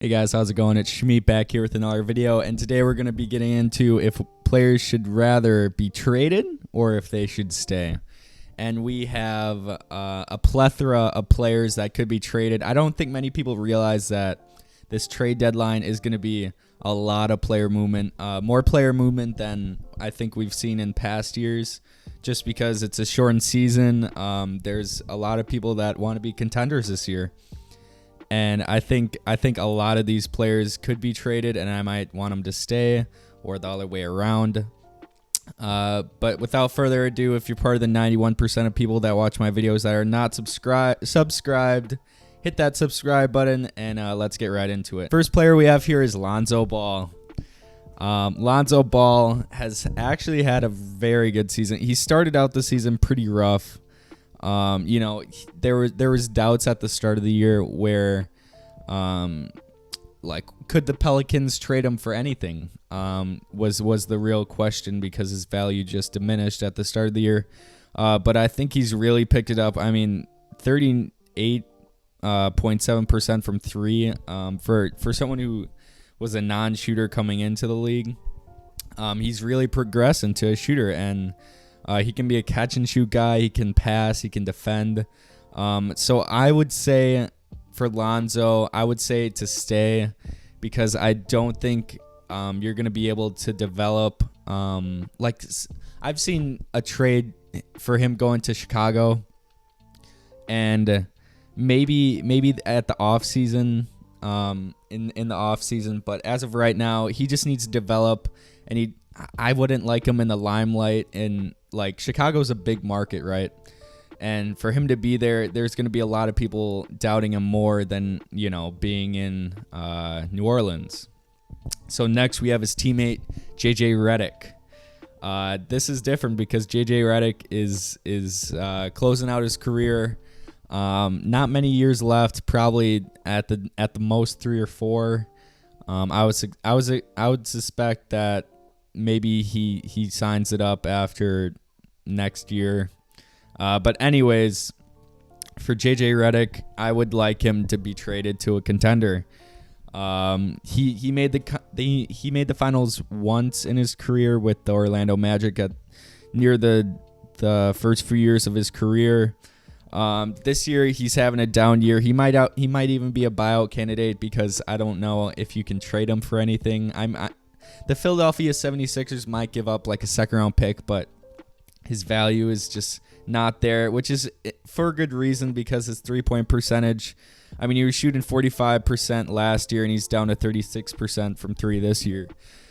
Hey guys, how's it going? It's Schmeat back here with another video, and today we're going to be getting into if players should rather be traded or if they should stay. And we have a plethora of players that could be traded. I don't think many people realize that this trade deadline is going to be a lot of player movement, more player movement than I think we've seen in past years, just because it's a shortened season. There's a lot of people that want to be contenders this year. And I think a lot of these players could be traded, and I might want them to stay, or the other way around. But without further ado, if you're part of the 91% of people that watch my videos that are not subscribed, hit that subscribe button, and let's get right into it. First player we have here is Lonzo Ball. Lonzo Ball has actually had a very good season. He started out the season pretty rough. There was doubts at the start of the year where, could the Pelicans trade him for anything? Was the real question, because his value just diminished at the start of the year. But I think he's really picked it up. I mean, 38.7% from three. For someone who was a non-shooter coming into the league, he's really progressed into a shooter, and he can be a catch and shoot guy. He can pass. He can defend. So I would say for Lonzo, I would say to stay, because I don't think you're going to be able to develop. I've seen a trade for him going to Chicago, and maybe at the off season, in the off season. But as of right now, he just needs to develop, and I wouldn't like him in the limelight. And Chicago's a big market, right? And for him to be there, there's going to be a lot of people doubting him more than, being in New Orleans. So next we have his teammate, JJ Redick. This is different because JJ Redick is closing out his career. Not many years left, probably at the most 3 or 4. I would suspect that maybe he signs it up after next year. But anyways, for JJ Redick, I would like him to be traded to a contender. He made the finals once in his career with the Orlando Magic near the first few years of his career. This year he's having a down year. He might even be a buyout candidate, because I don't know if you can trade him for anything. The Philadelphia 76ers might give up like a second-round pick, but his value is just not there, which is for a good reason, because his three-point percentage, I mean, he was shooting 45% last year, and he's down to 36% from three this year.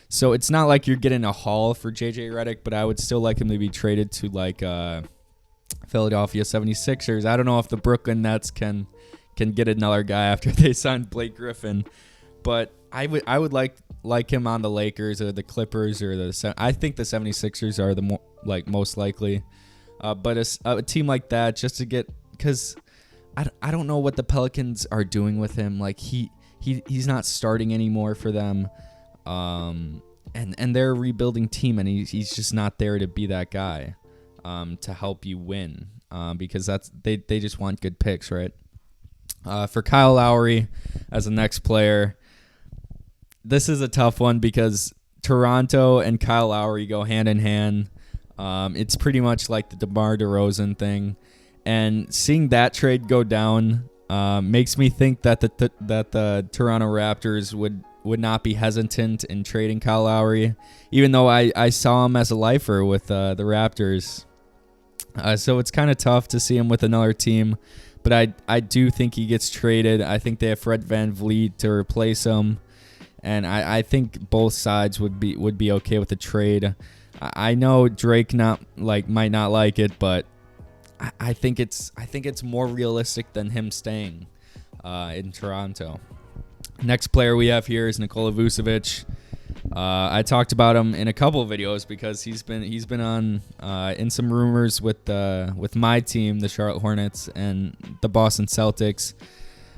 So it's not like you're getting a haul for JJ Redick, but I would still like him to be traded to Philadelphia 76ers. I don't know if the Brooklyn Nets can get another guy after they signed Blake Griffin, but I would like him on the Lakers or the Clippers or I think the 76ers are the most likely. But a team like that, just to get, because I don't know what the Pelicans are doing with him. He's not starting anymore for them, and they're a rebuilding team, and he's just not there to be that guy, to help you win, because they just want good picks, right? For Kyle Lowry as the next player, this is a tough one because Toronto and Kyle Lowry go hand in hand. It's pretty much like the DeMar DeRozan thing, and seeing that trade go down makes me think that the Toronto Raptors would not be hesitant in trading Kyle Lowry, even though I saw him as a lifer with the Raptors. So it's kind of tough to see him with another team, but I do think he gets traded. I think they have Fred VanVleet to replace him, and I think both sides would be okay with the trade. I know Drake might not like it, but I think it's more realistic than him staying in Toronto. Next player we have here is Nikola Vucevic. I talked about him in a couple of videos because he's been on in some rumors with my team, the Charlotte Hornets, and the Boston Celtics.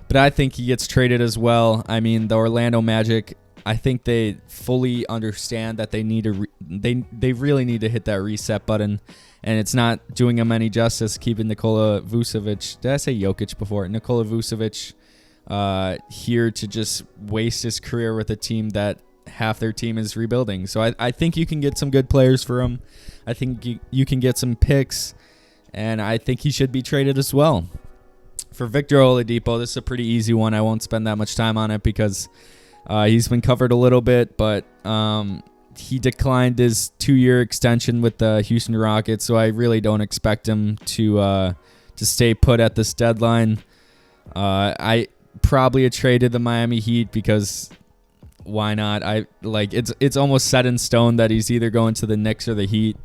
But I think he gets traded as well. I mean, the Orlando Magic, I think they fully understand that they need they really need to hit that reset button, and it's not doing them any justice keeping Nikola Vucevic. Did I say Jokic before? Nikola Vucevic here to just waste his career with a team that half their team is rebuilding. So I think you can get some good players for him. I think you can get some picks, and I think he should be traded as well. For Victor Oladipo, this is a pretty easy one. I won't spend that much time on it because he's been covered a little bit, but he declined his 2-year extension with the Houston Rockets, so I really don't expect him to stay put at this deadline. I probably a trade to the Miami Heat because why not? It's almost set in stone that he's either going to the Knicks or the Heat.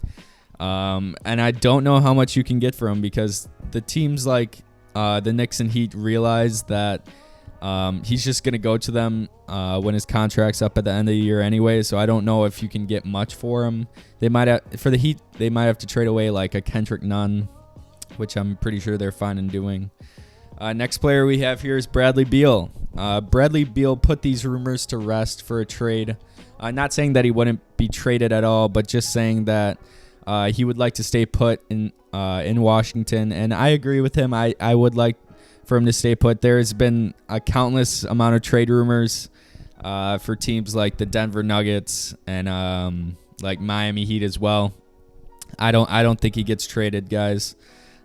And I don't know how much you can get for him because the teams like the Knicks and Heat realize that he's just going to go to them when his contract's up at the end of the year anyway. So I don't know if you can get much for him. For the Heat, they might have to trade away like a Kendrick Nunn, which I'm pretty sure they're fine in doing. Next player we have here is Bradley Beal. Bradley Beal put these rumors to rest for a trade. Not saying that he wouldn't be traded at all, but just saying that he would like to stay put in Washington. And I agree with him. I would like for him to stay put. There's been a countless amount of trade rumors for teams like the Denver Nuggets and like Miami Heat as well. I don't think he gets traded, guys.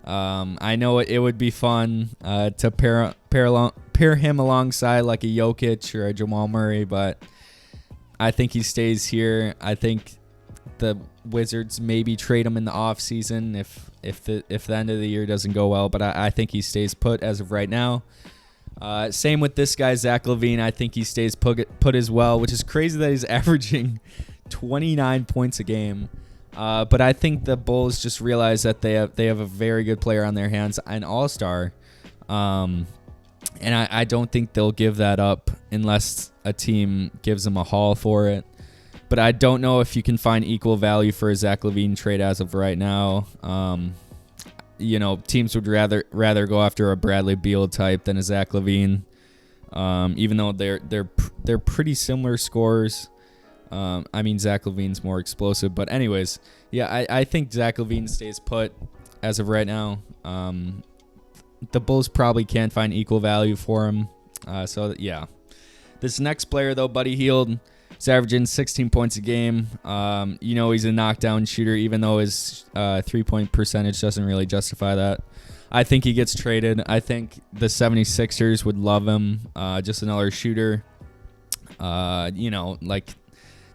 I know it would be fun to pair him alongside like a Jokic or a Jamal Murray, but I think he stays here. I think the Wizards maybe trade him in the offseason if the end of the year doesn't go well, but I think he stays put as of right now. Same with this guy, Zach LaVine. I think he stays put as well, which is crazy that he's averaging 29 points a game. But I think the Bulls just realize that they have a very good player on their hands, an all-star. And I don't think they'll give that up unless a team gives them a haul for it. But I don't know if you can find equal value for a Zach LaVine trade as of right now. Teams would rather go after a Bradley Beal type than a Zach LaVine, even though they're pretty similar scorers. Zach LaVine's more explosive, but anyways, yeah, I think Zach LaVine stays put as of right now. The Bulls probably can't find equal value for him. Yeah. This next player, though, Buddy Hield, is averaging 16 points a game. He's a knockdown shooter, even though his 3-point percentage doesn't really justify that. I think he gets traded. I think the 76ers would love him. Just another shooter.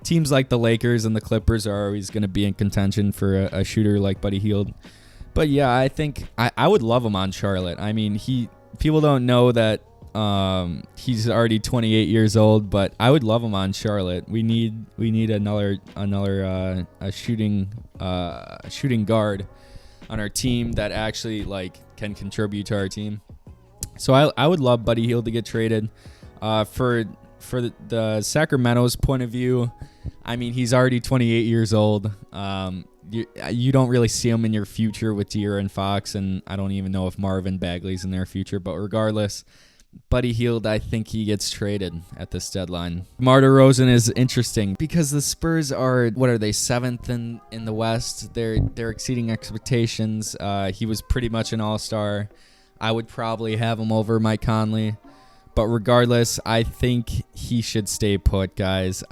Teams like the Lakers and the Clippers are always going to be in contention for a shooter like Buddy Hield. But yeah, I think I would love him on Charlotte. I mean, people don't know that he's already 28 years old, but I would love him on Charlotte. We need another shooting guard on our team that actually can contribute to our team. So I would love Buddy Hield to get traded. For the Sacramento's point of view, I mean, he's already 28 years old. You don't really see him in your future with De'Aaron Fox, and I don't even know if Marvin Bagley's in their future. But regardless, Buddy Hield, I think he gets traded at this deadline. DeMar DeRozan is interesting because the Spurs are, what are they, 7th in the West? They're exceeding expectations. He was pretty much an all-star. I would probably have him over Mike Conley. But regardless, I think he should stay put, guys.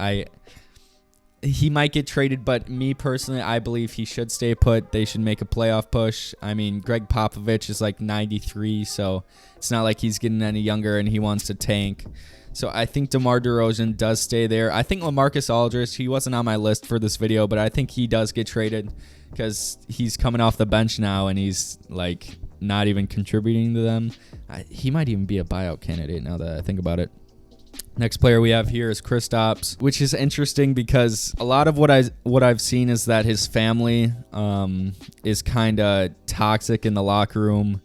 He might get traded, but me personally, I believe he should stay put. They should make a playoff push. I mean, Greg Popovich is like 93, so it's not like he's getting any younger and he wants to tank. So I think DeMar DeRozan does stay there. I think LaMarcus Aldridge, he wasn't on my list for this video, but I think he does get traded because he's coming off the bench now and he's not even contributing to them. He might even be a buyout candidate now that I think about it. Next player we have here is Kristaps, which is interesting because a lot of what I've seen is that his family is kind of toxic in the locker room,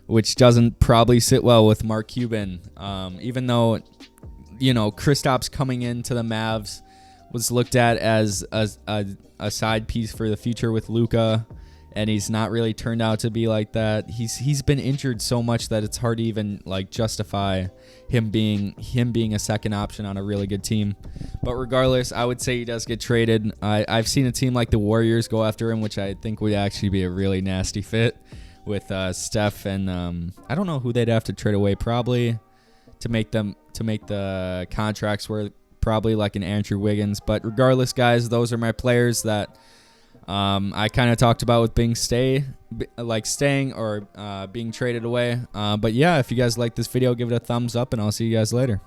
which doesn't probably sit well with Mark Cuban. Even though, Kristaps coming into the Mavs was looked at as a side piece for the future with Luka, and he's not really turned out to be like that. He's been injured so much that it's hard to even justify him being a second option on a really good team. But regardless, I would say he does get traded. I've seen a team like the Warriors go after him, which I think would actually be a really nasty fit with Steph and I don't know who they'd have to trade away. Probably to make the contracts worth, probably like an Andrew Wiggins. But regardless, guys, those are my players that I kind of talked about with being staying or being traded away. But yeah, if you guys like this video, give it a thumbs up, and I'll see you guys later.